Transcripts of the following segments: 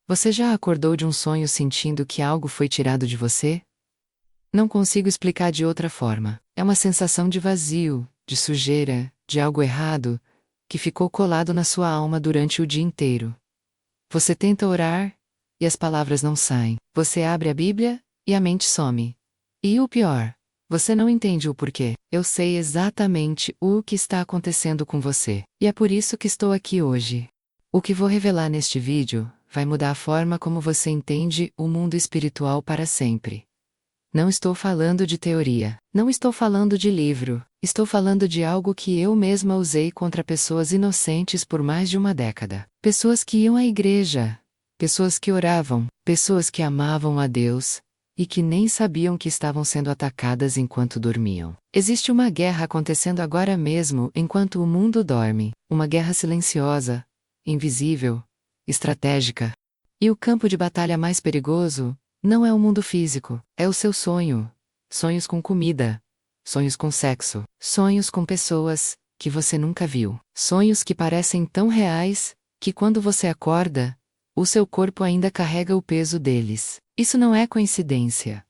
Você já acordou de um sonho sentindo que algo foi tirado de você? Não consigo explicar de outra forma. É uma sensação de vazio, de sujeira, de algo errado, que ficou colado na sua alma durante o dia inteiro. Você tenta orar, e as palavras não saem. Você abre a Bíblia, e a mente some. E o pior, você não entende o porquê. Eu sei exatamente o que está acontecendo com você. E é por isso que estou aqui hoje. O que vou revelar neste vídeo vai mudar a forma como você entende o mundo espiritual para sempre. Não estou falando de teoria. Não estou falando de livro. Estou falando de algo que eu mesma usei contra pessoas inocentes por mais de uma década. Pessoas que iam à igreja. Pessoas que oravam. Pessoas que amavam a Deus. E que nem sabiam que estavam sendo atacadas enquanto dormiam. Existe uma guerra acontecendo agora mesmo enquanto o mundo dorme. Uma guerra silenciosa, invisível, estratégica. E o campo de batalha mais perigoso não é o mundo físico, é o seu sonho. Sonhos com comida, sonhos com sexo, sonhos com pessoas que você nunca viu. Sonhos que parecem tão reais que quando você acorda, o seu corpo ainda carrega o peso deles. Isso não é coincidência.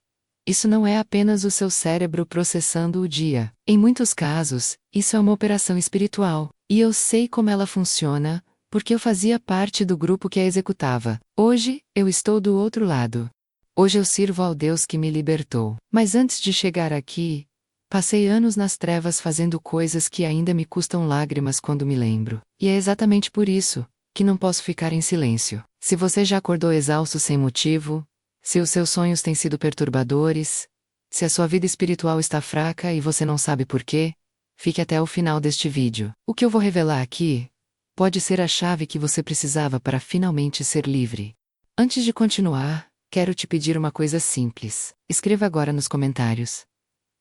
Isso não é apenas o seu cérebro processando o dia. Em muitos casos, isso é uma operação espiritual. E eu sei como ela funciona, porque eu fazia parte do grupo que a executava. Hoje, eu estou do outro lado. Hoje eu sirvo ao Deus que me libertou. Mas antes de chegar aqui, passei anos nas trevas fazendo coisas que ainda me custam lágrimas quando me lembro. E é exatamente por isso que não posso ficar em silêncio. Se você já acordou exausto sem motivo, se os seus sonhos têm sido perturbadores, se a sua vida espiritual está fraca e você não sabe por quê, fique até o final deste vídeo. O que eu vou revelar aqui pode ser a chave que você precisava para finalmente ser livre. Antes de continuar, quero te pedir uma coisa simples. Escreva agora nos comentários: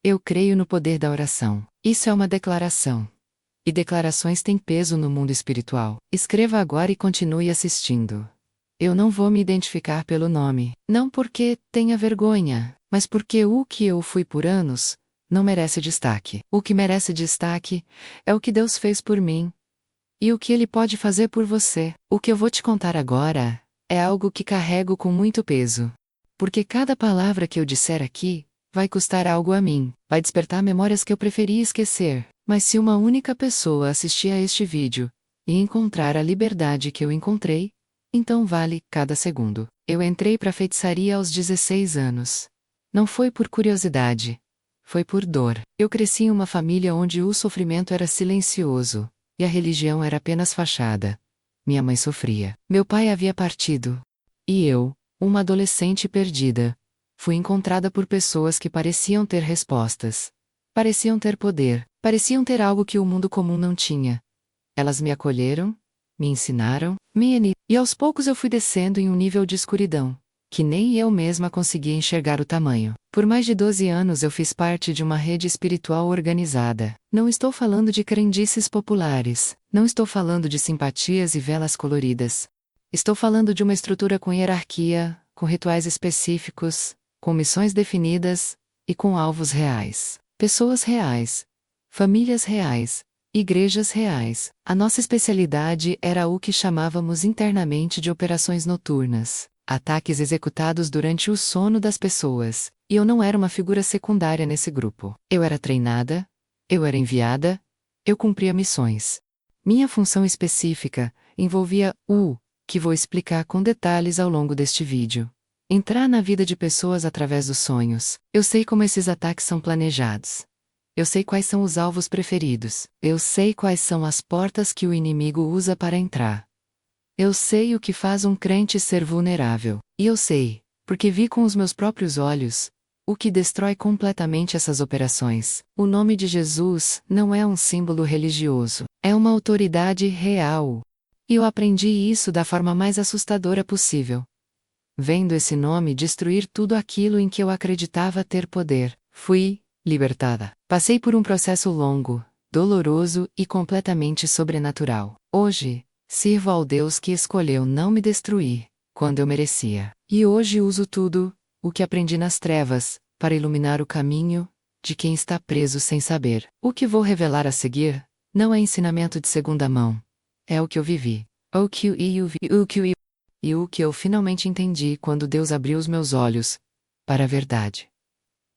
eu creio no poder da oração. Isso é uma declaração. E declarações têm peso no mundo espiritual. Escreva agora e continue assistindo. Eu não vou me identificar pelo nome. Não porque tenha vergonha, mas porque o que eu fui por anos não merece destaque. O que merece destaque é o que Deus fez por mim. E o que Ele pode fazer por você. O que eu vou te contar agora é algo que carrego com muito peso. Porque cada palavra que eu disser aqui vai custar algo a mim, vai despertar memórias que eu preferia esquecer. Mas se uma única pessoa assistir a este vídeo e encontrar a liberdade que eu encontrei, então vale cada segundo. Eu entrei para a feitiçaria aos 16 anos. Não foi por curiosidade. Foi por dor. Eu cresci em uma família onde o sofrimento era silencioso, e a religião era apenas fachada. Minha mãe sofria. Meu pai havia partido. E eu, uma adolescente perdida, fui encontrada por pessoas que pareciam ter respostas. Pareciam ter poder. Pareciam ter algo que o mundo comum não tinha. Elas me acolheram, me ensinaram, e aos poucos eu fui descendo em um nível de escuridão, que nem eu mesma conseguia enxergar o tamanho. Por mais de 12 anos eu fiz parte de uma rede espiritual organizada. Não estou falando de crendices populares, não estou falando de simpatias e velas coloridas. Estou falando de uma estrutura com hierarquia, com rituais específicos, com missões definidas e com alvos reais. Pessoas reais, famílias reais, igrejas reais. A nossa especialidade era o que chamávamos internamente de operações noturnas, ataques executados durante o sono das pessoas, e eu não era uma figura secundária nesse grupo. Eu era treinada, eu era enviada, eu cumpria missões. Minha função específica envolvia o que vou explicar com detalhes ao longo deste vídeo. Entrar na vida de pessoas através dos sonhos. Eu sei como esses ataques são planejados. Eu sei quais são os alvos preferidos. Eu sei quais são as portas que o inimigo usa para entrar. Eu sei o que faz um crente ser vulnerável. E eu sei, porque vi com os meus próprios olhos, o que destrói completamente essas operações. O nome de Jesus não é um símbolo religioso. É uma autoridade real. E eu aprendi isso da forma mais assustadora possível. Vendo esse nome destruir tudo aquilo em que eu acreditava ter poder, fui libertada. Passei por um processo longo, doloroso e completamente sobrenatural. Hoje, sirvo ao Deus que escolheu não me destruir, quando eu merecia. E hoje uso tudo o que aprendi nas trevas, para iluminar o caminho de quem está preso sem saber. O que vou revelar a seguir não é ensinamento de segunda mão. É o que eu vivi. e o que eu finalmente entendi quando Deus abriu os meus olhos para a verdade.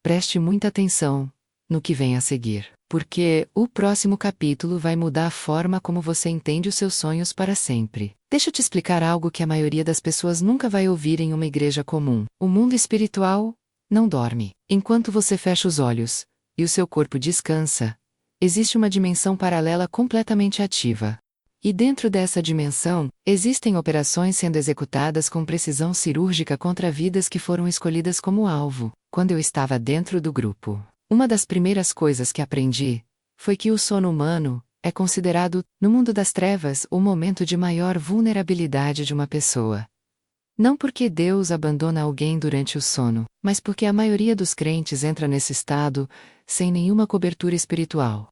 Preste muita atenção no que vem a seguir, porque o próximo capítulo vai mudar a forma como você entende os seus sonhos para sempre. Deixa eu te explicar algo que a maioria das pessoas nunca vai ouvir em uma igreja comum. O mundo espiritual não dorme. Enquanto você fecha os olhos e o seu corpo descansa, existe uma dimensão paralela completamente ativa. E dentro dessa dimensão, existem operações sendo executadas com precisão cirúrgica contra vidas que foram escolhidas como alvo. Quando eu estava dentro do grupo, uma das primeiras coisas que aprendi foi que o sono humano é considerado, no mundo das trevas, o momento de maior vulnerabilidade de uma pessoa. Não porque Deus abandona alguém durante o sono, mas porque a maioria dos crentes entra nesse estado sem nenhuma cobertura espiritual,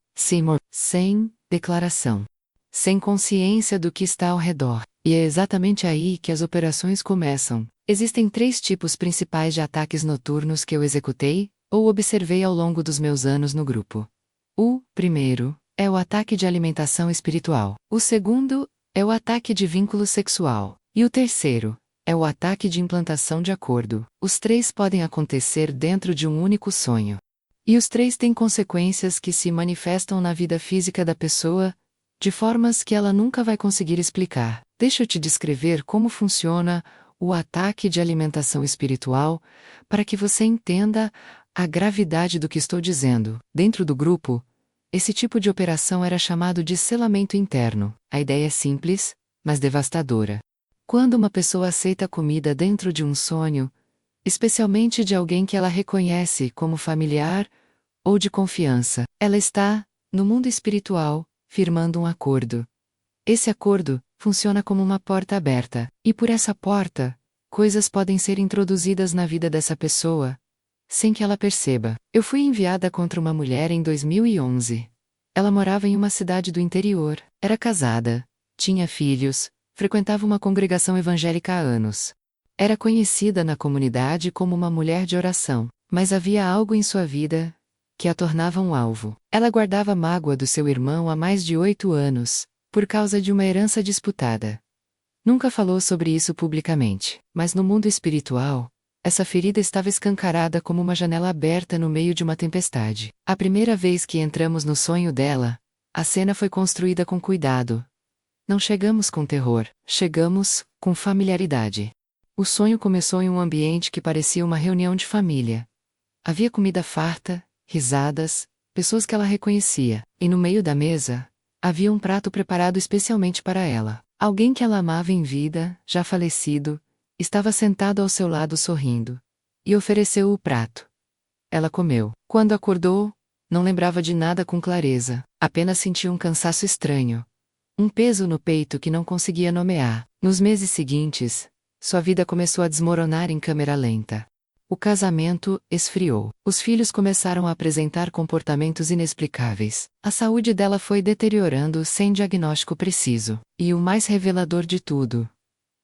sem declaração, sem consciência do que está ao redor. E é exatamente aí que as operações começam. Existem 3 tipos principais de ataques noturnos que eu executei ou observei ao longo dos meus anos no grupo. O primeiro é o ataque de alimentação espiritual. O segundo é o ataque de vínculo sexual. E o terceiro é o ataque de implantação de acordo. Os 3 podem acontecer dentro de um único sonho. E os 3 têm consequências que se manifestam na vida física da pessoa, de formas que ela nunca vai conseguir explicar. Deixa eu te descrever como funciona o ataque de alimentação espiritual, para que você entenda a gravidade do que estou dizendo. Dentro do grupo, esse tipo de operação era chamado de selamento interno. A ideia é simples, mas devastadora. Quando uma pessoa aceita comida dentro de um sonho, especialmente de alguém que ela reconhece como familiar ou de confiança, ela está, no mundo espiritual, firmando um acordo. Esse acordo funciona como uma porta aberta, e por essa porta, coisas podem ser introduzidas na vida dessa pessoa, sem que ela perceba. Eu fui enviada contra uma mulher em 2011. Ela morava em uma cidade do interior, era casada, tinha filhos, frequentava uma congregação evangélica há anos. Era conhecida na comunidade como uma mulher de oração, mas havia algo em sua vida que a tornava um alvo. Ela guardava mágoa do seu irmão há mais de 8 anos, por causa de uma herança disputada. Nunca falou sobre isso publicamente, mas no mundo espiritual, essa ferida estava escancarada como uma janela aberta no meio de uma tempestade. A primeira vez que entramos no sonho dela, a cena foi construída com cuidado. Não chegamos com terror, chegamos com familiaridade. O sonho começou em um ambiente que parecia uma reunião de família. Havia comida farta, risadas, pessoas que ela reconhecia, e no meio da mesa, havia um prato preparado especialmente para ela. Alguém que ela amava em vida, já falecido, estava sentado ao seu lado sorrindo, e ofereceu o prato. Ela comeu. Quando acordou, não lembrava de nada com clareza, apenas sentia um cansaço estranho. Um peso no peito que não conseguia nomear. Nos meses seguintes, sua vida começou a desmoronar em câmera lenta. O casamento esfriou. Os filhos começaram a apresentar comportamentos inexplicáveis. A saúde dela foi deteriorando sem diagnóstico preciso. E o mais revelador de tudo: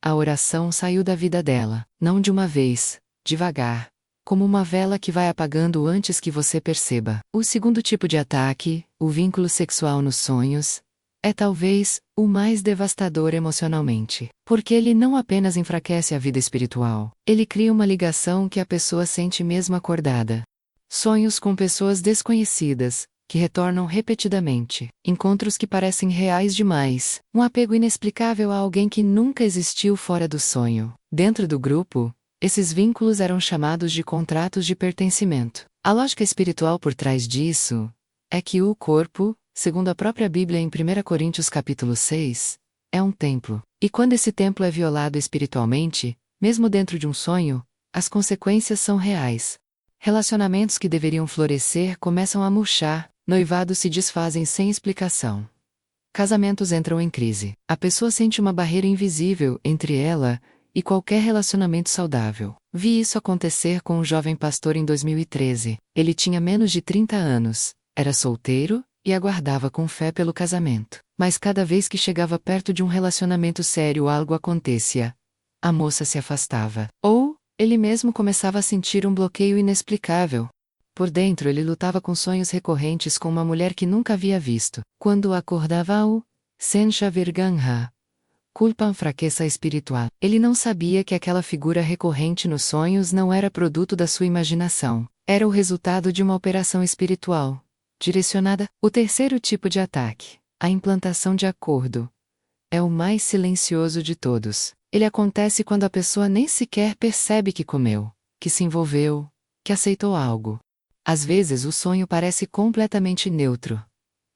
a oração saiu da vida dela, não de uma vez, devagar, como uma vela que vai apagando antes que você perceba. O segundo tipo de ataque, o vínculo sexual nos sonhos, é talvez o mais devastador emocionalmente, porque ele não apenas enfraquece a vida espiritual, ele cria uma ligação que a pessoa sente mesmo acordada. Sonhos com pessoas desconhecidas, que retornam repetidamente, encontros que parecem reais demais, um apego inexplicável a alguém que nunca existiu fora do sonho. Dentro do grupo, esses vínculos eram chamados de contratos de pertencimento. A lógica espiritual por trás disso é que o corpo, segundo a própria Bíblia em 1 Coríntios capítulo 6, é um templo. E quando esse templo é violado espiritualmente, mesmo dentro de um sonho, as consequências são reais. Relacionamentos que deveriam florescer começam a murchar, noivados se desfazem sem explicação. Casamentos entram em crise. A pessoa sente uma barreira invisível entre ela e qualquer relacionamento saudável. Vi isso acontecer com um jovem pastor em 2013. Ele tinha menos de 30 anos, era solteiro e aguardava com fé pelo casamento. Mas cada vez que chegava perto de um relacionamento sério, algo acontecia. A moça se afastava. Ou ele mesmo começava a sentir um bloqueio inexplicável. Por dentro ele lutava com sonhos recorrentes com uma mulher que nunca havia visto. Quando acordava ao Sencha Verganha, Culpa, fraqueza espiritual. Ele não sabia que aquela figura recorrente nos sonhos não era produto da sua imaginação. Era o resultado de uma operação espiritual, direcionada. O terceiro tipo de ataque, a implantação de acordo, é o mais silencioso de todos. Ele acontece quando a pessoa nem sequer percebe que comeu, que se envolveu, que aceitou algo. Às vezes o sonho parece completamente neutro.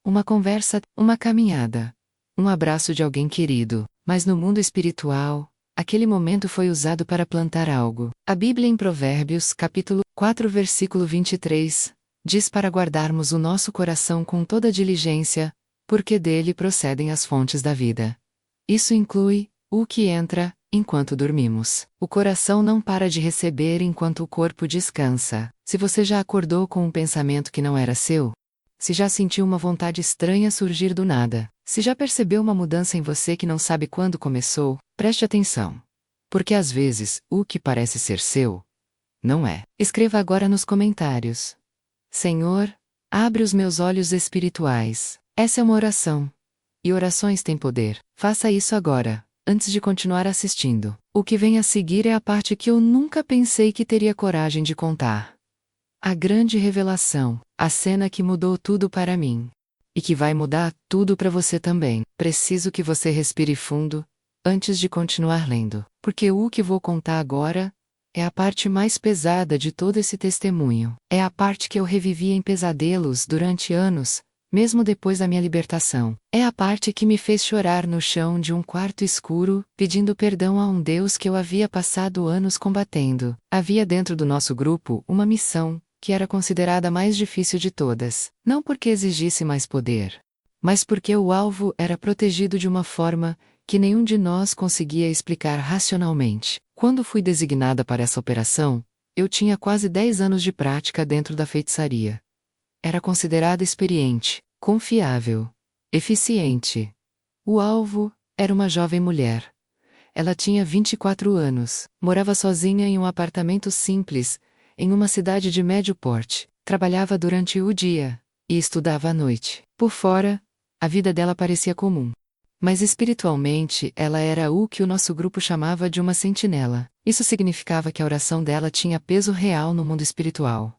Uma conversa, uma caminhada, um abraço de alguém querido, mas no mundo espiritual, aquele momento foi usado para plantar algo. A Bíblia em Provérbios, capítulo 4, versículo 23, diz para guardarmos o nosso coração com toda diligência, porque dele procedem as fontes da vida. Isso inclui o que entra enquanto dormimos. O coração não para de receber enquanto o corpo descansa. Se você já acordou com um pensamento que não era seu, se já sentiu uma vontade estranha surgir do nada, se já percebeu uma mudança em você que não sabe quando começou, preste atenção. Porque às vezes, o que parece ser seu, não é. Escreva agora nos comentários: Senhor, abre os meus olhos espirituais. Essa é uma oração. E orações têm poder. Faça isso agora, antes de continuar assistindo. O que vem a seguir é a parte que eu nunca pensei que teria coragem de contar. A grande revelação, a cena que mudou tudo para mim. E que vai mudar tudo para você também. Preciso que você respire fundo, antes de continuar lendo. Porque o que vou contar agora é a parte mais pesada de todo esse testemunho. É a parte que eu revivi em pesadelos durante anos, mesmo depois da minha libertação. É a parte que me fez chorar no chão de um quarto escuro, pedindo perdão a um Deus que eu havia passado anos combatendo. Havia dentro do nosso grupo uma missão, que era considerada a mais difícil de todas. Não porque exigisse mais poder, mas porque o alvo era protegido de uma forma que nenhum de nós conseguia explicar racionalmente. Quando fui designada para essa operação, eu tinha quase 10 anos de prática dentro da feitiçaria. Era considerada experiente, confiável, eficiente. O alvo era uma jovem mulher. Ela tinha 24 anos, morava sozinha em um apartamento simples, em uma cidade de médio porte, trabalhava durante o dia e estudava à noite. Por fora, a vida dela parecia comum. Mas espiritualmente, ela era o que o nosso grupo chamava de uma sentinela. Isso significava que a oração dela tinha peso real no mundo espiritual.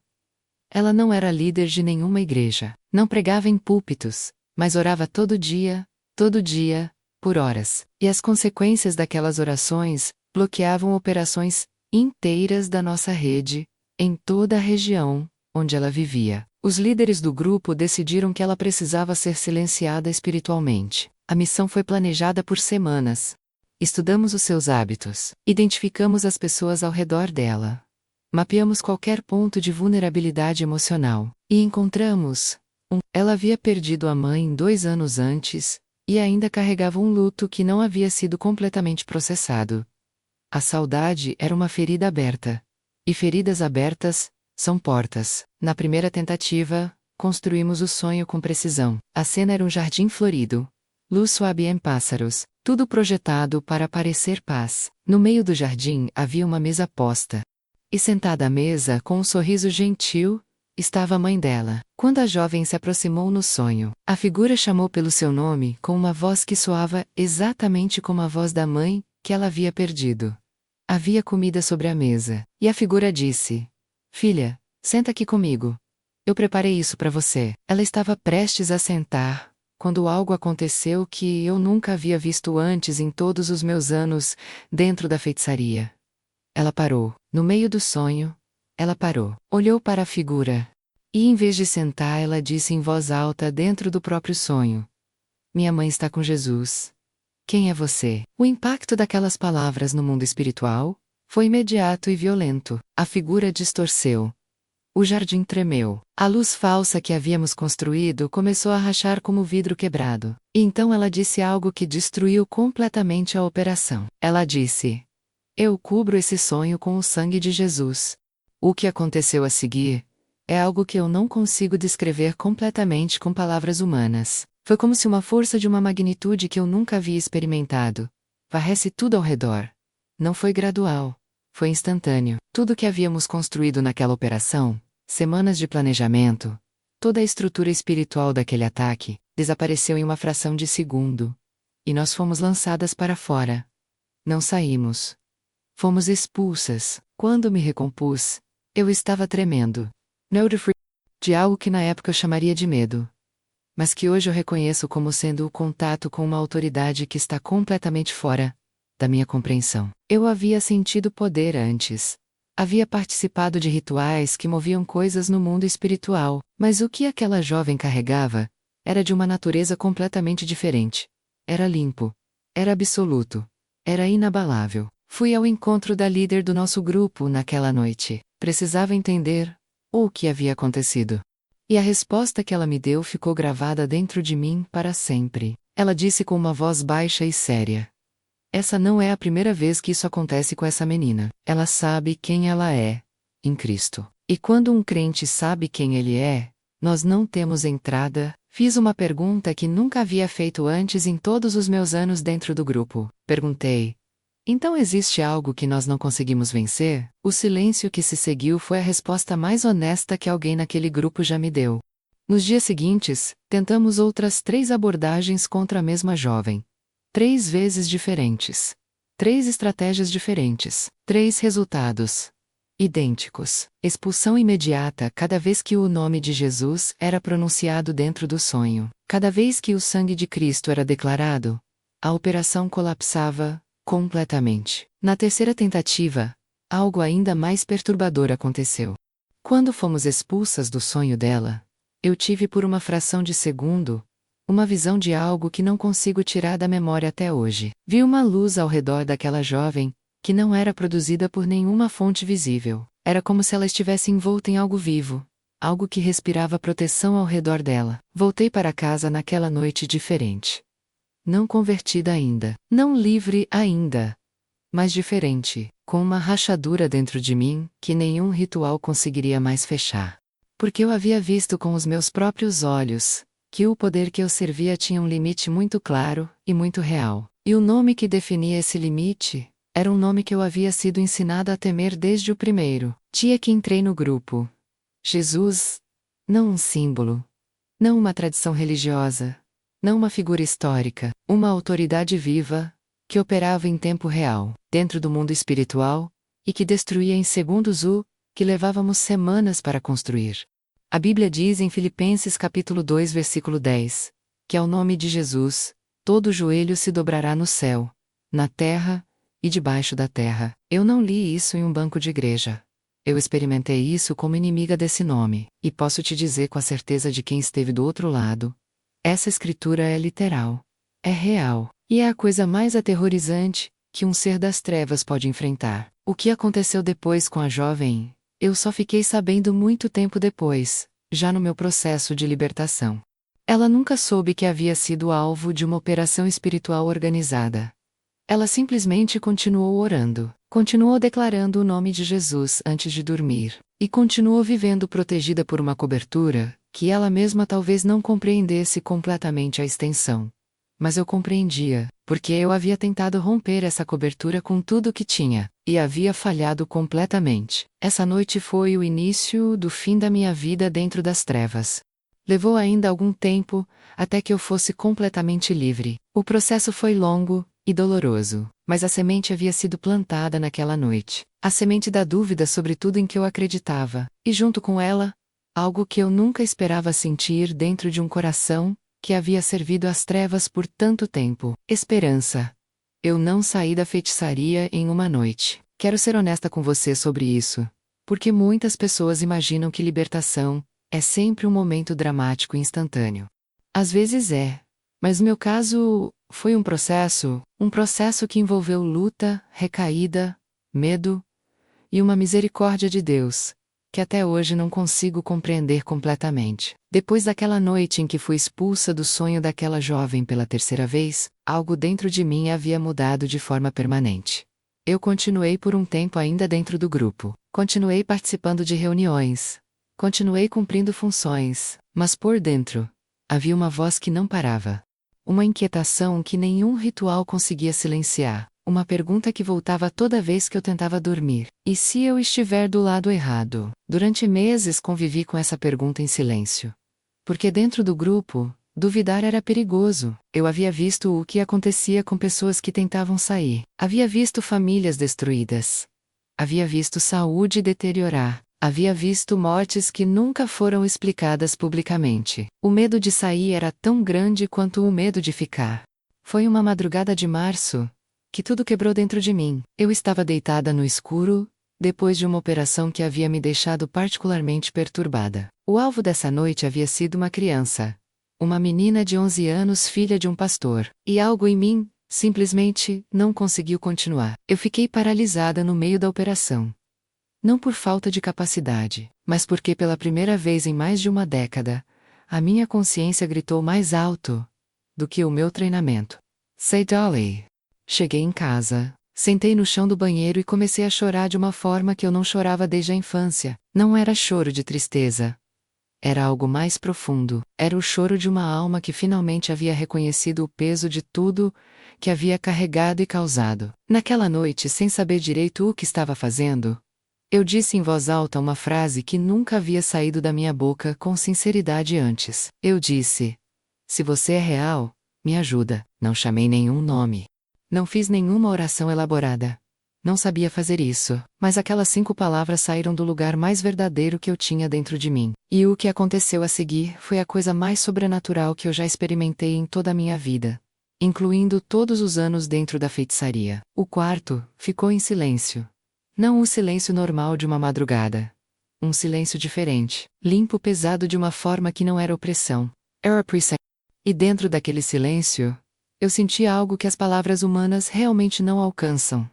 Ela não era líder de nenhuma igreja, não pregava em púlpitos, mas orava todo dia, por horas. E as consequências daquelas orações bloqueavam operações inteiras da nossa rede, em toda a região onde ela vivia. Os líderes do grupo decidiram que ela precisava ser silenciada espiritualmente. A missão foi planejada por semanas. Estudamos os seus hábitos, identificamos as pessoas ao redor dela, mapeamos qualquer ponto de vulnerabilidade emocional, e encontramos Ela havia perdido a mãe 2 anos antes, e ainda carregava um luto que não havia sido completamente processado. A saudade era uma ferida aberta. E feridas abertas são portas. Na primeira tentativa, construímos o sonho com precisão. A cena era um jardim florido. Luz suave em pássaros, tudo projetado para parecer paz. No meio do jardim havia uma mesa posta. E sentada à mesa, com um sorriso gentil, estava a mãe dela. Quando a jovem se aproximou no sonho, a figura chamou pelo seu nome com uma voz que soava exatamente como a voz da mãe que ela havia perdido. Havia comida sobre a mesa, e a figura disse: "Filha, senta aqui comigo. Eu preparei isso para você." Ela estava prestes a sentar, quando algo aconteceu que eu nunca havia visto antes em todos os meus anos dentro da feitiçaria. Ela parou. No meio do sonho, ela parou. Olhou para a figura. E em vez de sentar, ela disse em voz alta dentro do próprio sonho: "Minha mãe está com Jesus. Quem é você?" O impacto daquelas palavras no mundo espiritual foi imediato e violento. A figura distorceu. O jardim tremeu. A luz falsa que havíamos construído começou a rachar como vidro quebrado. E então ela disse algo que destruiu completamente a operação. Ela disse: "Eu cubro esse sonho com o sangue de Jesus." O que aconteceu a seguir é algo que eu não consigo descrever completamente com palavras humanas. Foi como se uma força de uma magnitude que eu nunca havia experimentado varresse tudo ao redor. Não foi gradual. Foi instantâneo. Tudo que havíamos construído naquela operação, semanas de planejamento, toda a estrutura espiritual daquele ataque, desapareceu em uma fração de segundo. e nós fomos lançadas para fora. Não saímos. Fomos expulsas. Quando me recompus, eu estava tremendo. De algo que na época eu chamaria de medo, mas que hoje eu reconheço como sendo o contato com uma autoridade que está completamente fora da minha compreensão. Eu havia sentido poder antes. Havia participado de rituais que moviam coisas no mundo espiritual, mas o que aquela jovem carregava era de uma natureza completamente diferente. Era limpo. Era absoluto. Era inabalável. Fui ao encontro da líder do nosso grupo naquela noite. Precisava entender o que havia acontecido. E a resposta que ela me deu ficou gravada dentro de mim para sempre. Ela disse com uma voz baixa e séria: essa não é a primeira vez que isso acontece com essa menina. Ela sabe quem ela é, em Cristo. E quando um crente sabe quem ele é, nós não temos entrada. Fiz uma pergunta que nunca havia feito antes em todos os meus anos dentro do grupo. Perguntei: então existe algo que nós não conseguimos vencer? O silêncio que se seguiu foi a resposta mais honesta que alguém naquele grupo já me deu. Nos dias seguintes, tentamos outras 3 abordagens contra a mesma jovem. 3 vezes diferentes. 3 estratégias diferentes. 3 resultados idênticos. Expulsão imediata cada vez que o nome de Jesus era pronunciado dentro do sonho. Cada vez que o sangue de Cristo era declarado, a operação colapsava completamente. Na terceira tentativa, algo ainda mais perturbador aconteceu. Quando fomos expulsas do sonho dela, eu tive por uma fração de segundo uma visão de algo que não consigo tirar da memória até hoje. Vi uma luz ao redor daquela jovem, que não era produzida por nenhuma fonte visível. Era como se ela estivesse envolta em algo vivo, algo que respirava proteção ao redor dela. Voltei para casa naquela noite diferente. Não convertida ainda, não livre ainda, mas diferente, com uma rachadura dentro de mim que nenhum ritual conseguiria mais fechar. Porque eu havia visto com os meus próprios olhos que o poder que eu servia tinha um limite muito claro e muito real. E o nome que definia esse limite era um nome que eu havia sido ensinada a temer desde o primeiro dia que entrei no grupo. Jesus, não um símbolo, não uma tradição religiosa, não uma figura histórica, uma autoridade viva, que operava em tempo real, dentro do mundo espiritual, e que destruía em segundos o que levávamos semanas para construir. A Bíblia diz em Filipenses capítulo 2 versículo 10, que ao nome de Jesus, todo joelho se dobrará no céu, na terra e debaixo da terra. Eu não li isso em um banco de igreja. Eu experimentei isso como inimiga desse nome, e posso te dizer com a certeza de quem esteve do outro lado: essa escritura é literal, é real, e é a coisa mais aterrorizante que um ser das trevas pode enfrentar. O que aconteceu depois com a jovem, eu só fiquei sabendo muito tempo depois, já no meu processo de libertação. Ela nunca soube que havia sido alvo de uma operação espiritual organizada. Ela simplesmente continuou orando, continuou declarando o nome de Jesus antes de dormir, e continuou vivendo protegida por uma cobertura que ela mesma talvez não compreendesse completamente a extensão. Mas eu compreendia, porque eu havia tentado romper essa cobertura com tudo o que tinha, e havia falhado completamente. Essa noite foi o início do fim da minha vida dentro das trevas. Levou ainda algum tempo, até que eu fosse completamente livre. O processo foi longo e doloroso, mas a semente havia sido plantada naquela noite. A semente da dúvida sobre tudo em que eu acreditava, e junto com ela, algo que eu nunca esperava sentir dentro de um coração que havia servido às trevas por tanto tempo: esperança. Eu não saí da feitiçaria em uma noite. Quero ser honesta com você sobre isso, porque muitas pessoas imaginam que libertação é sempre um momento dramático e instantâneo. Às vezes é, mas no meu caso, foi um processo que envolveu luta, recaída, medo e uma misericórdia de Deus que até hoje não consigo compreender completamente. Depois daquela noite em que fui expulsa do sonho daquela jovem pela terceira vez, algo dentro de mim havia mudado de forma permanente. Eu continuei por um tempo ainda dentro do grupo. Continuei participando de reuniões. Continuei cumprindo funções, mas por dentro, havia uma voz que não parava. Uma inquietação que nenhum ritual conseguia silenciar. Uma pergunta que voltava toda vez que eu tentava dormir: e se eu estiver do lado errado? Durante meses convivi com essa pergunta em silêncio. Porque dentro do grupo, Duvidar era perigoso. Eu havia visto o que acontecia com pessoas que tentavam sair. Havia visto famílias destruídas. Havia visto saúde deteriorar. Havia visto mortes que nunca foram explicadas publicamente. O medo de sair era tão grande quanto o medo de ficar. Foi uma madrugada de março que tudo quebrou dentro de mim. Eu estava deitada no escuro, depois de uma operação que havia me deixado particularmente perturbada. O alvo dessa noite havia sido uma criança. Uma menina de 11 anos, filha de um pastor. E algo em mim, simplesmente, não conseguiu continuar. Eu fiquei paralisada no meio da operação. Não por falta de capacidade, mas porque pela primeira vez em mais de uma década, a minha consciência gritou mais alto do que o meu treinamento. Say Dolly. Cheguei em casa, sentei no chão do banheiro e comecei a chorar de uma forma que eu não chorava desde a infância. Não era choro de tristeza. Era algo mais profundo. Era o choro de uma alma que finalmente havia reconhecido o peso de tudo que havia carregado e causado. Naquela noite, sem saber direito o que estava fazendo, eu disse em voz alta uma frase que nunca havia saído da minha boca com sinceridade antes. Eu disse: se você é real, me ajuda. Não chamei nenhum nome. Não fiz nenhuma oração elaborada. Não sabia fazer isso, mas aquelas 5 palavras saíram do lugar mais verdadeiro que eu tinha dentro de mim. E o que aconteceu a seguir foi a coisa mais sobrenatural que eu já experimentei em toda a minha vida, incluindo todos os anos dentro da feitiçaria. O quarto ficou em silêncio. Não o silêncio normal de uma madrugada. Um silêncio diferente, limpo, pesado de uma forma que não era opressão. Era pressão. E dentro daquele silêncio, eu senti algo que as palavras humanas realmente não alcançam.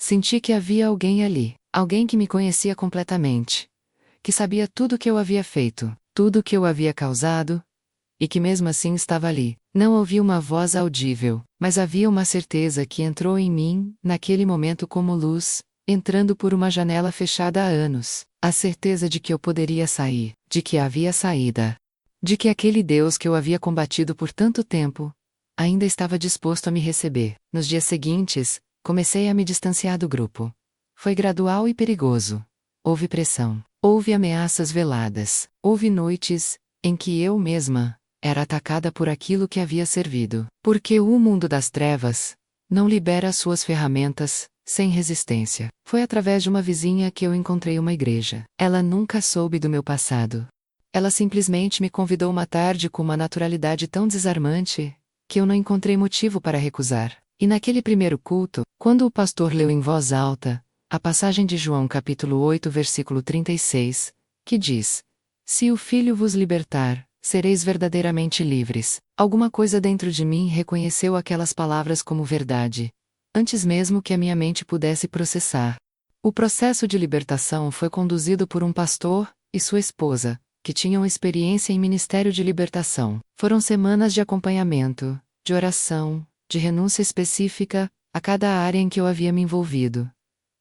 Senti que havia alguém ali, alguém que me conhecia completamente, que sabia tudo o que eu havia feito, tudo o que eu havia causado, e que mesmo assim estava ali. Não ouvi uma voz audível, mas havia uma certeza que entrou em mim, naquele momento como luz, entrando por uma janela fechada há anos. A certeza de que eu poderia sair, de que havia saída, de que aquele Deus que eu havia combatido por tanto tempo, ainda estava disposto a me receber. Nos dias seguintes, comecei a me distanciar do grupo. Foi gradual e perigoso. Houve pressão. Houve ameaças veladas. Houve noites em que eu mesma era atacada por aquilo que havia servido. Porque o mundo das trevas não libera suas ferramentas sem resistência. Foi através de uma vizinha que eu encontrei uma igreja. Ela nunca soube do meu passado. Ela simplesmente me convidou uma tarde com uma naturalidade tão desarmante que eu não encontrei motivo para recusar. E naquele primeiro culto, quando o pastor leu em voz alta a passagem de João capítulo 8 versículo 36, que diz: se o Filho vos libertar, sereis verdadeiramente livres, alguma coisa dentro de mim reconheceu aquelas palavras como verdade, antes mesmo que a minha mente pudesse processar. O processo de libertação foi conduzido por um pastor e sua esposa, que tinham experiência em ministério de libertação. Foram semanas de acompanhamento, de oração, de renúncia específica a cada área em que eu havia me envolvido.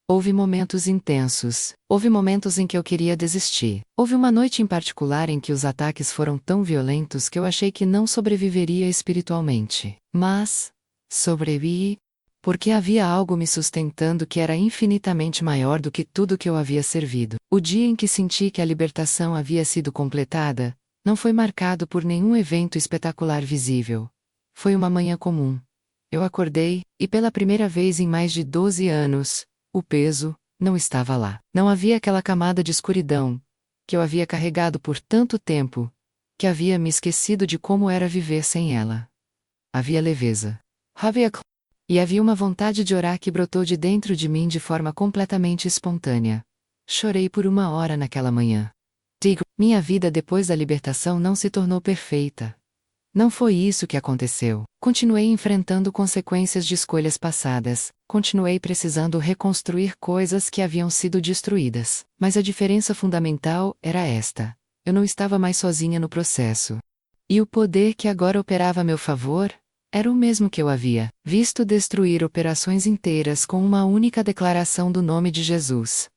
Houve momentos intensos, houve momentos em que eu queria desistir. Houve uma noite em particular em que os ataques foram tão violentos que eu achei que não sobreviveria espiritualmente. Mas sobrevivi, porque havia algo me sustentando que era infinitamente maior do que tudo que eu havia servido. O dia em que senti que a libertação havia sido completada, não foi marcado por nenhum evento espetacular visível. Foi uma manhã comum. Eu acordei, e pela primeira vez em mais de 12 anos, o peso não estava lá. Não havia aquela camada de escuridão que eu havia carregado por tanto tempo, que havia me esquecido de como era viver sem ela. Havia leveza. E havia uma vontade de orar que brotou de dentro de mim de forma completamente espontânea. Chorei por 1 hora naquela manhã. Digo, minha vida depois da libertação não se tornou perfeita. Não foi isso que aconteceu. Continuei enfrentando consequências de escolhas passadas, continuei precisando reconstruir coisas que haviam sido destruídas. Mas a diferença fundamental era esta: eu não estava mais sozinha no processo. E o poder que agora operava a meu favor era o mesmo que eu havia visto destruir operações inteiras com uma única declaração do nome de Jesus.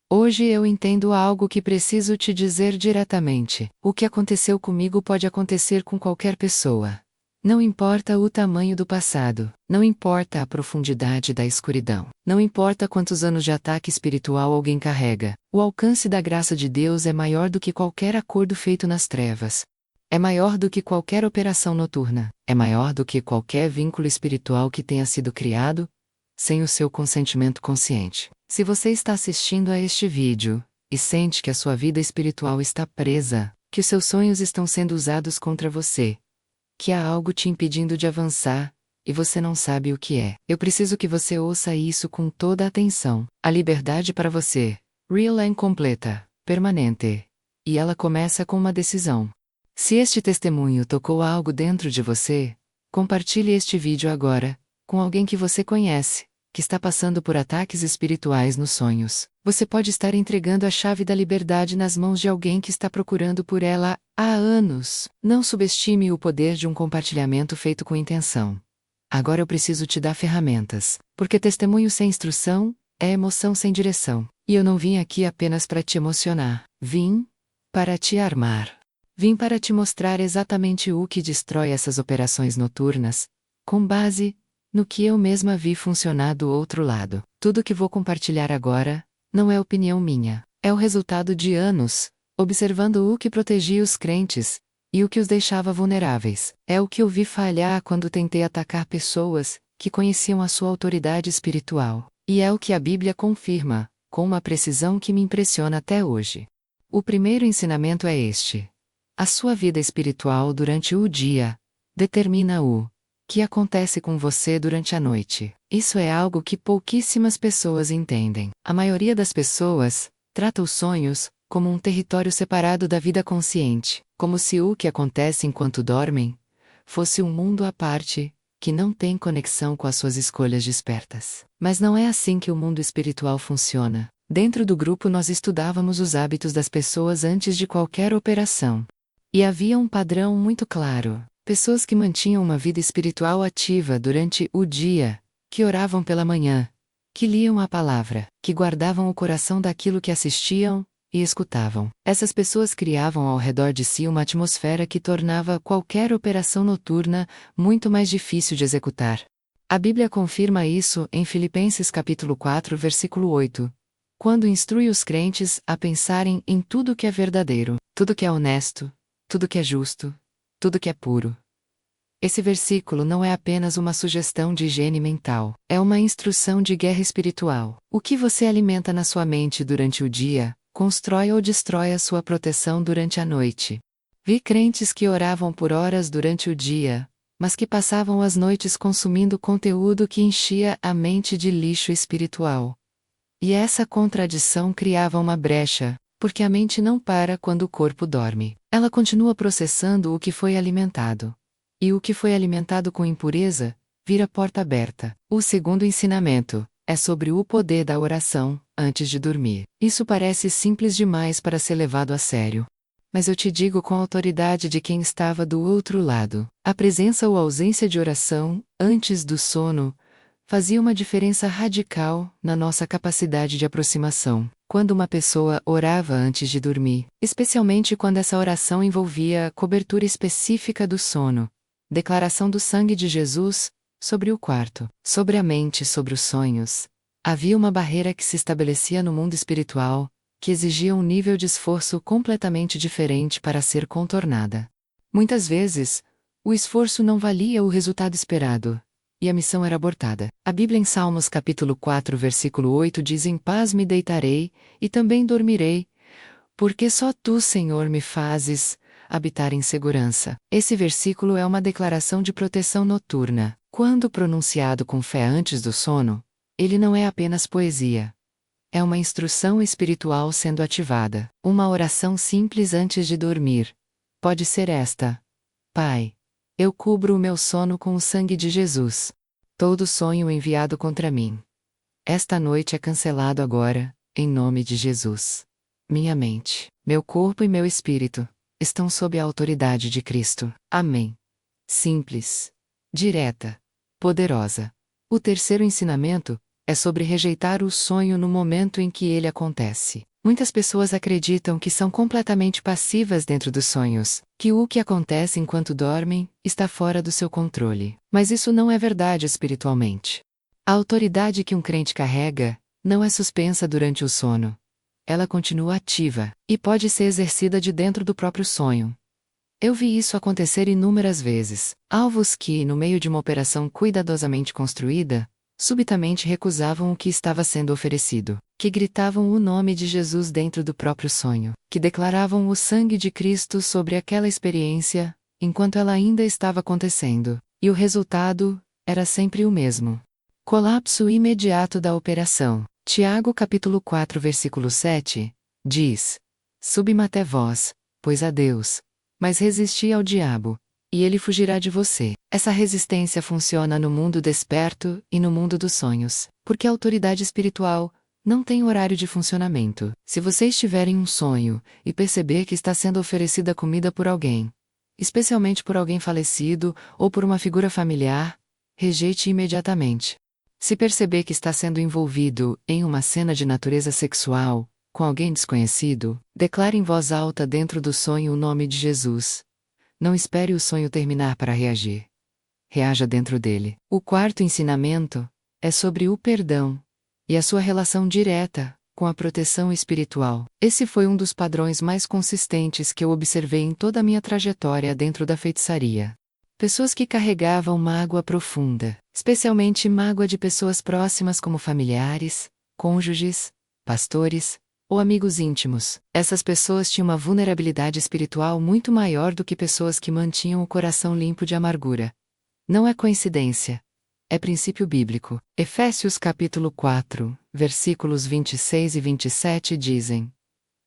Hoje eu entendo algo que preciso te dizer diretamente. O que aconteceu comigo pode acontecer com qualquer pessoa. Não importa o tamanho do passado, não importa a profundidade da escuridão, não importa quantos anos de ataque espiritual alguém carrega, o alcance da graça de Deus é maior do que qualquer acordo feito nas trevas. É maior do que qualquer operação noturna. É maior do que qualquer vínculo espiritual que tenha sido criado, sem o seu consentimento consciente. Se você está assistindo a este vídeo, e sente que a sua vida espiritual está presa, que os seus sonhos estão sendo usados contra você, que há algo te impedindo de avançar, e você não sabe o que é. Eu preciso que você ouça isso com toda a atenção. A liberdade para você, real é incompleta, permanente. E ela começa com uma decisão. Se este testemunho tocou algo dentro de você, compartilhe este vídeo agora, com alguém que você conhece, que está passando por ataques espirituais nos sonhos. Você pode estar entregando a chave da liberdade nas mãos de alguém que está procurando por ela há anos. Não subestime o poder de um compartilhamento feito com intenção. Agora eu preciso te dar ferramentas, porque testemunho sem instrução é emoção sem direção. E eu não vim aqui apenas para te emocionar. Vim para te armar. Vim para te mostrar exatamente o que destrói essas operações noturnas, com base no que eu mesma vi funcionar do outro lado. Tudo que vou compartilhar agora não é opinião minha, é o resultado de anos observando o que protegia os crentes e o que os deixava vulneráveis. É o que eu vi falhar quando tentei atacar pessoas que conheciam a sua autoridade espiritual. E é o que a Bíblia confirma, com uma precisão que me impressiona até hoje. O primeiro ensinamento é este: a sua vida espiritual durante o dia determina o que acontece com você durante a noite. Isso é algo que pouquíssimas pessoas entendem. A maioria das pessoas trata os sonhos como um território separado da vida consciente, como se o que acontece enquanto dormem fosse um mundo à parte, que não tem conexão com as suas escolhas despertas. Mas não é assim que o mundo espiritual funciona. Dentro do grupo nós estudávamos os hábitos das pessoas antes de qualquer operação. E havia um padrão muito claro. Pessoas que mantinham uma vida espiritual ativa durante o dia, que oravam pela manhã, que liam a palavra, que guardavam o coração daquilo que assistiam e escutavam. Essas pessoas criavam ao redor de si uma atmosfera que tornava qualquer operação noturna muito mais difícil de executar. A Bíblia confirma isso em Filipenses capítulo 4, versículo 8, quando instrui os crentes a pensarem em tudo que é verdadeiro, tudo que é honesto, tudo que é justo, tudo que é puro. Esse versículo não é apenas uma sugestão de higiene mental, é uma instrução de guerra espiritual. O que você alimenta na sua mente durante o dia, constrói ou destrói a sua proteção durante a noite. Vi crentes que oravam por horas durante o dia, mas que passavam as noites consumindo conteúdo que enchia a mente de lixo espiritual. E essa contradição criava uma brecha, porque a mente não para quando o corpo dorme. Ela continua processando o que foi alimentado. E o que foi alimentado com impureza, vira porta aberta. O segundo ensinamento é sobre o poder da oração antes de dormir. Isso parece simples demais para ser levado a sério. Mas eu te digo com a autoridade de quem estava do outro lado: a presença ou ausência de oração antes do sono fazia uma diferença radical na nossa capacidade de aproximação. Quando uma pessoa orava antes de dormir, especialmente quando essa oração envolvia cobertura específica do sono, declaração do sangue de Jesus sobre o quarto, sobre a mente, sobre os sonhos, havia uma barreira que se estabelecia no mundo espiritual, que exigia um nível de esforço completamente diferente para ser contornada. Muitas vezes, o esforço não valia o resultado esperado, e a missão era abortada. A Bíblia em Salmos capítulo 4 versículo 8 diz: em paz me deitarei, e também dormirei, porque só tu, Senhor, me fazes habitar em segurança. Esse versículo é uma declaração de proteção noturna. Quando pronunciado com fé antes do sono, ele não é apenas poesia. É uma instrução espiritual sendo ativada. Uma oração simples antes de dormir pode ser esta: Pai, eu cubro o meu sono com o sangue de Jesus. Todo sonho enviado contra mim, esta noite é cancelado agora, em nome de Jesus. Minha mente, meu corpo e meu espírito estão sob a autoridade de Cristo. Amém. Simples, direta, poderosa. O terceiro ensinamento é sobre rejeitar o sonho no momento em que ele acontece. Muitas pessoas acreditam que são completamente passivas dentro dos sonhos, que o que acontece enquanto dormem está fora do seu controle. Mas isso não é verdade espiritualmente. A autoridade que um crente carrega não é suspensa durante o sono. Ela continua ativa, e pode ser exercida de dentro do próprio sonho. Eu vi isso acontecer inúmeras vezes. Alvos que, no meio de uma operação cuidadosamente construída, subitamente recusavam o que estava sendo oferecido, que gritavam o nome de Jesus dentro do próprio sonho, que declaravam o sangue de Cristo sobre aquela experiência, enquanto ela ainda estava acontecendo, e o resultado era sempre o mesmo. Colapso imediato da operação. Tiago capítulo 4 versículo 7, diz: Submete vós, pois a Deus, mas resisti ao diabo, e ele fugirá de você. Essa resistência funciona no mundo desperto e no mundo dos sonhos, porque a autoridade espiritual não tem horário de funcionamento. Se você estiver em um sonho e perceber que está sendo oferecida comida por alguém, especialmente por alguém falecido ou por uma figura familiar, rejeite imediatamente. Se perceber que está sendo envolvido em uma cena de natureza sexual, com alguém desconhecido, declare em voz alta dentro do sonho o nome de Jesus. Não espere o sonho terminar para reagir. Reaja dentro dele. O quarto ensinamento é sobre o perdão e a sua relação direta com a proteção espiritual. Esse foi um dos padrões mais consistentes que eu observei em toda a minha trajetória dentro da feitiçaria. Pessoas que carregavam mágoa profunda, especialmente mágoa de pessoas próximas como familiares, cônjuges, pastores ou amigos íntimos. Essas pessoas tinham uma vulnerabilidade espiritual muito maior do que pessoas que mantinham o coração limpo de amargura. Não é coincidência. É princípio bíblico. Efésios capítulo 4, versículos 26 e 27 dizem: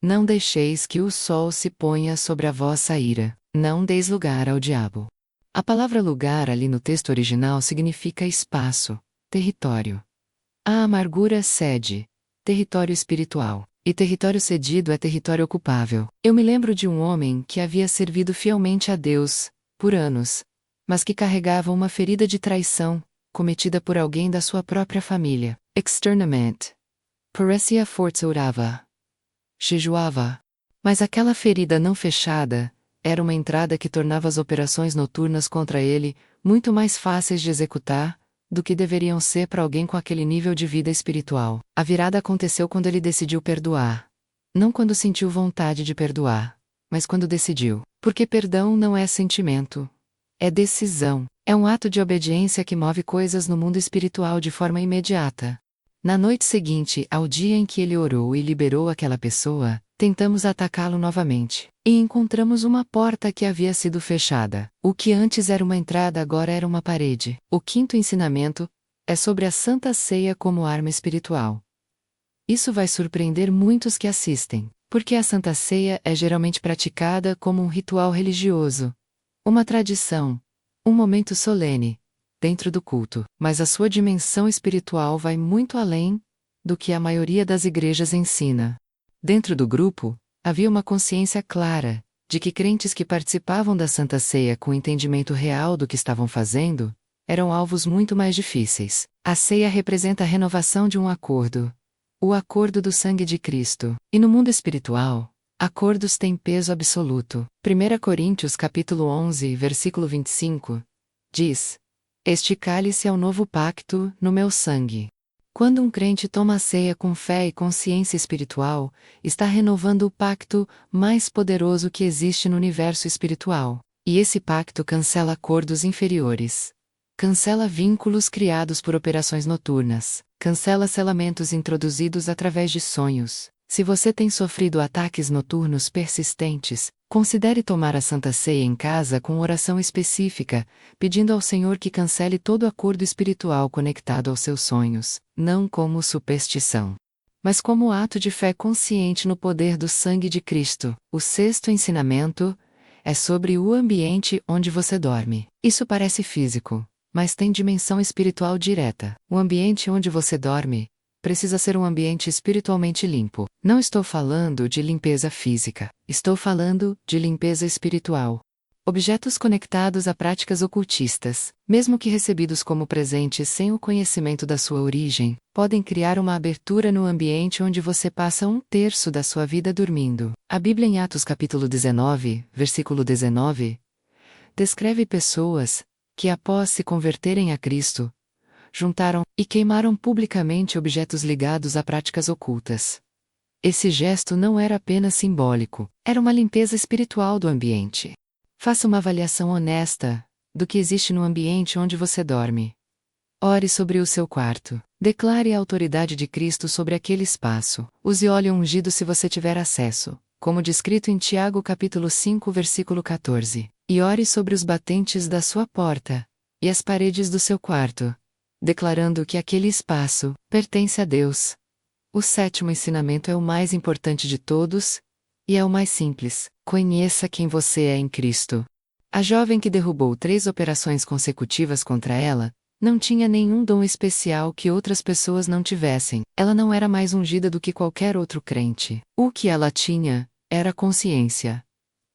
Não deixeis que o sol se ponha sobre a vossa ira, não deis lugar ao diabo. A palavra lugar ali no texto original significa espaço, território. A amargura cede, território espiritual. E território cedido é território ocupável. Eu me lembro de um homem que havia servido fielmente a Deus, por anos, mas que carregava uma ferida de traição, cometida por alguém da sua própria família. Externamente, parecia forte, orava, jejuava. Mas aquela ferida não fechada era uma entrada que tornava as operações noturnas contra ele muito mais fáceis de executar do que deveriam ser para alguém com aquele nível de vida espiritual. A virada aconteceu quando ele decidiu perdoar. Não quando sentiu vontade de perdoar, mas quando decidiu. Porque perdão não é sentimento. É decisão. É um ato de obediência que move coisas no mundo espiritual de forma imediata. Na noite seguinte ao dia em que ele orou e liberou aquela pessoa, tentamos atacá-lo novamente. E encontramos uma porta que havia sido fechada. O que antes era uma entrada agora era uma parede. O quinto ensinamento é sobre a Santa Ceia como arma espiritual. Isso vai surpreender muitos que assistem, porque a Santa Ceia é geralmente praticada como um ritual religioso, uma tradição, um momento solene, dentro do culto. Mas a sua dimensão espiritual vai muito além do que a maioria das igrejas ensina. Dentro do grupo, havia uma consciência clara de que crentes que participavam da Santa Ceia com entendimento real do que estavam fazendo, eram alvos muito mais difíceis. A ceia representa a renovação de um acordo, o acordo do sangue de Cristo. E no mundo espiritual, acordos têm peso absoluto. 1 Coríntios capítulo 11, versículo 25, diz: Este cálice é o novo pacto no meu sangue. Quando um crente toma a ceia com fé e consciência espiritual, está renovando o pacto mais poderoso que existe no universo espiritual. E esse pacto cancela acordos inferiores. Cancela vínculos criados por operações noturnas. Cancela selamentos introduzidos através de sonhos. Se você tem sofrido ataques noturnos persistentes, considere tomar a Santa Ceia em casa com oração específica, pedindo ao Senhor que cancele todo acordo espiritual conectado aos seus sonhos, não como superstição, mas como ato de fé consciente no poder do sangue de Cristo. O sexto ensinamento é sobre o ambiente onde você dorme. Isso parece físico, mas tem dimensão espiritual direta. O ambiente onde você dorme precisa ser um ambiente espiritualmente limpo. Não estou falando de limpeza física, estou falando de limpeza espiritual. Objetos conectados a práticas ocultistas, mesmo que recebidos como presentes sem o conhecimento da sua origem, podem criar uma abertura no ambiente onde você passa 1/3 da sua vida dormindo. A Bíblia em Atos capítulo 19, versículo 19, descreve pessoas que, após se converterem a Cristo, juntaram e queimaram publicamente objetos ligados a práticas ocultas. Esse gesto não era apenas simbólico, era uma limpeza espiritual do ambiente. Faça uma avaliação honesta do que existe no ambiente onde você dorme. Ore sobre o seu quarto. Declare a autoridade de Cristo sobre aquele espaço. Use óleo ungido se você tiver acesso, como descrito em Tiago capítulo 5, versículo 14. E ore sobre os batentes da sua porta e as paredes do seu quarto, declarando que aquele espaço pertence a Deus. O sétimo ensinamento é o mais importante de todos, e é o mais simples. Conheça quem você é em Cristo. A jovem que derrubou 3 operações consecutivas contra ela, não tinha nenhum dom especial que outras pessoas não tivessem. Ela não era mais ungida do que qualquer outro crente. O que ela tinha era consciência.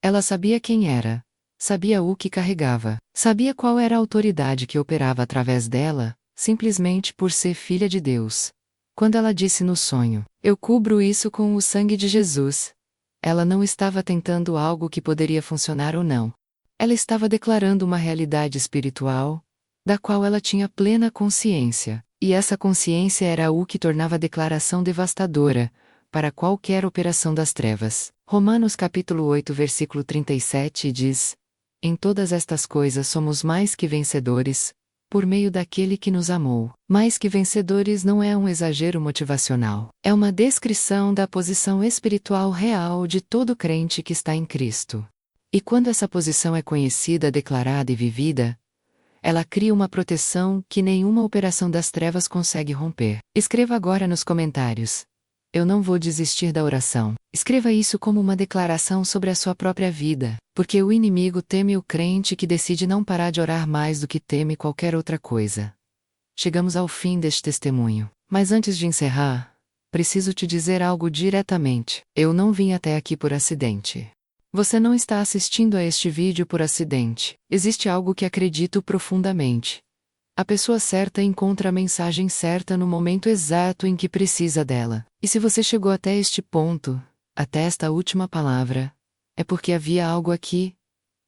Ela sabia quem era, sabia o que carregava, sabia qual era a autoridade que operava através dela, simplesmente por ser filha de Deus. Quando ela disse no sonho, "Eu cubro isso com o sangue de Jesus", ela não estava tentando algo que poderia funcionar ou não. Ela estava declarando uma realidade espiritual, da qual ela tinha plena consciência, e essa consciência era o que tornava a declaração devastadora para qualquer operação das trevas. Romanos capítulo 8 versículo 37 diz: "Em todas estas coisas somos mais que vencedores, por meio daquele que nos amou." Mais que vencedores não é um exagero motivacional, é uma descrição da posição espiritual real de todo crente que está em Cristo. E quando essa posição é conhecida, declarada e vivida, ela cria uma proteção que nenhuma operação das trevas consegue romper. Escreva agora nos comentários: "Eu não vou desistir da oração." Escreva isso como uma declaração sobre a sua própria vida, porque o inimigo teme o crente que decide não parar de orar mais do que teme qualquer outra coisa. Chegamos ao fim deste testemunho, mas antes de encerrar, preciso te dizer algo diretamente. Eu não vim até aqui por acidente. Você não está assistindo a este vídeo por acidente. Existe algo que acredito profundamente. A pessoa certa encontra a mensagem certa no momento exato em que precisa dela. E se você chegou até este ponto, até esta última palavra, é porque havia algo aqui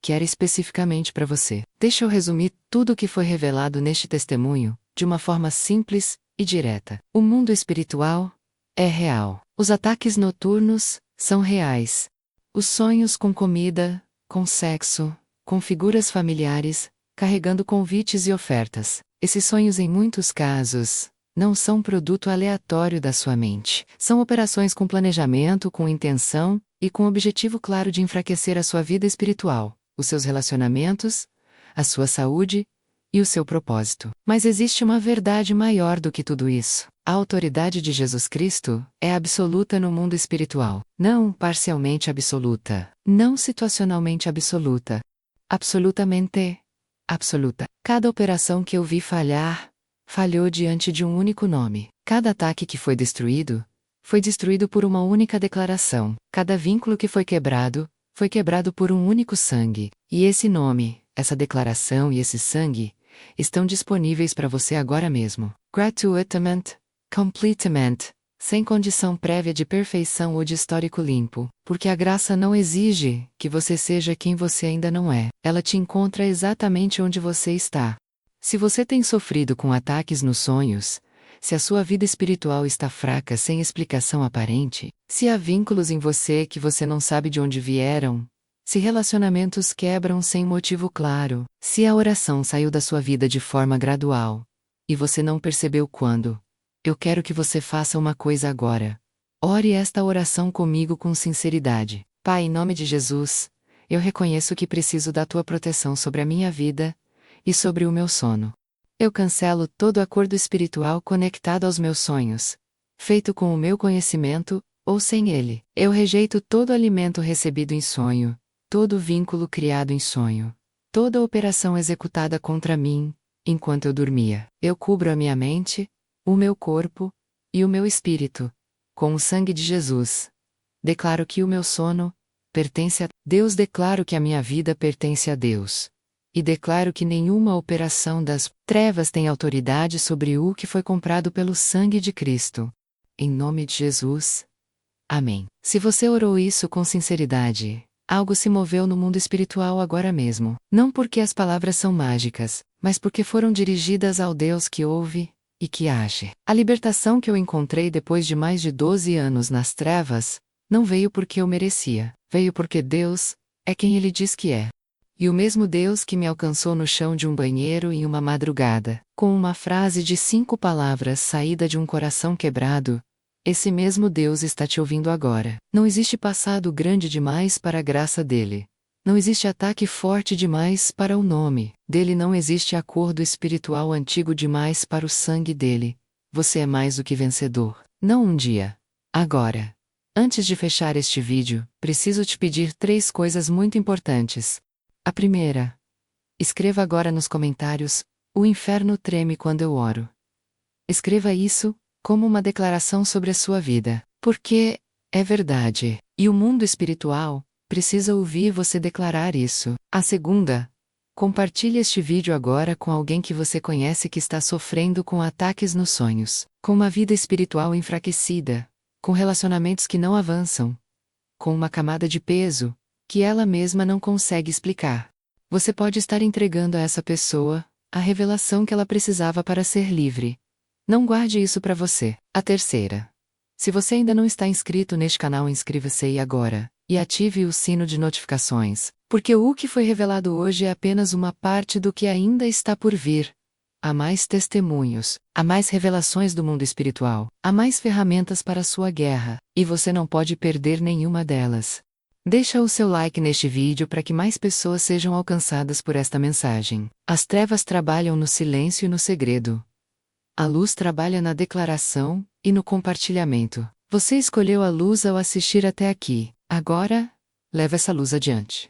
que era especificamente para você. Deixa eu resumir tudo o que foi revelado neste testemunho, de uma forma simples e direta. O mundo espiritual é real. Os ataques noturnos são reais. Os sonhos com comida, com sexo, com figuras familiares, carregando convites e ofertas. Esses sonhos, em muitos casos, não são produto aleatório da sua mente. São operações com planejamento, com intenção e com o objetivo claro de enfraquecer a sua vida espiritual, os seus relacionamentos, a sua saúde e o seu propósito. Mas existe uma verdade maior do que tudo isso. A autoridade de Jesus Cristo é absoluta no mundo espiritual. Não parcialmente absoluta. Não situacionalmente absoluta. Absolutamente absoluta. Cada operação que eu vi falhar, falhou diante de um único nome. Cada ataque que foi destruído por uma única declaração. Cada vínculo que foi quebrado por um único sangue. E esse nome, essa declaração e esse sangue estão disponíveis para você agora mesmo. Gratuitamente, completamente, sem condição prévia de perfeição ou de histórico limpo, porque a graça não exige que você seja quem você ainda não é. Ela te encontra exatamente onde você está. Se você tem sofrido com ataques nos sonhos, se a sua vida espiritual está fraca sem explicação aparente, se há vínculos em você que você não sabe de onde vieram, se relacionamentos quebram sem motivo claro, se a oração saiu da sua vida de forma gradual, e você não percebeu quando, eu quero que você faça uma coisa agora. Ore esta oração comigo com sinceridade. Pai, em nome de Jesus, eu reconheço que preciso da tua proteção sobre a minha vida e sobre o meu sono. Eu cancelo todo acordo espiritual conectado aos meus sonhos, feito com o meu conhecimento ou sem ele. Eu rejeito todo alimento recebido em sonho, todo vínculo criado em sonho, toda operação executada contra mim, enquanto eu dormia. Eu cubro a minha mente, o meu corpo e o meu espírito com o sangue de Jesus. Declaro que o meu sono pertence a Deus. Declaro que a minha vida pertence a Deus. E declaro que nenhuma operação das trevas tem autoridade sobre o que foi comprado pelo sangue de Cristo. Em nome de Jesus. Amém. Se você orou isso com sinceridade, algo se moveu no mundo espiritual agora mesmo. Não porque as palavras são mágicas, mas porque foram dirigidas ao Deus que ouve e que age. A libertação que eu encontrei depois de mais de 12 anos nas trevas, não veio porque eu merecia, veio porque Deus é quem Ele diz que é. E o mesmo Deus que me alcançou no chão de um banheiro em uma madrugada, com uma frase de 5 palavras saída de um coração quebrado, esse mesmo Deus está te ouvindo agora. Não existe passado grande demais para a graça dele. Não existe ataque forte demais para o nome dele. Não existe acordo espiritual antigo demais para o sangue dele. Você é mais do que vencedor. Não um dia. Agora. Antes de fechar este vídeo, preciso te pedir 3 coisas muito importantes. A primeira. Escreva agora nos comentários: o inferno treme quando eu oro. Escreva isso como uma declaração sobre a sua vida, porque é verdade, e o mundo espiritual precisa ouvir você declarar isso. A segunda. Compartilhe este vídeo agora com alguém que você conhece que está sofrendo com ataques nos sonhos, com uma vida espiritual enfraquecida, com relacionamentos que não avançam, com uma camada de peso que ela mesma não consegue explicar. Você pode estar entregando a essa pessoa a revelação que ela precisava para ser livre. Não guarde isso para você. A terceira. Se você ainda não está inscrito neste canal, inscreva-se agora e ative o sino de notificações, porque o que foi revelado hoje é apenas uma parte do que ainda está por vir. Há mais testemunhos, há mais revelações do mundo espiritual, há mais ferramentas para a sua guerra, e você não pode perder nenhuma delas. Deixa o seu like neste vídeo para que mais pessoas sejam alcançadas por esta mensagem. As trevas trabalham no silêncio e no segredo. A luz trabalha na declaração e no compartilhamento. Você escolheu a luz ao assistir até aqui. Agora, leve essa luz adiante.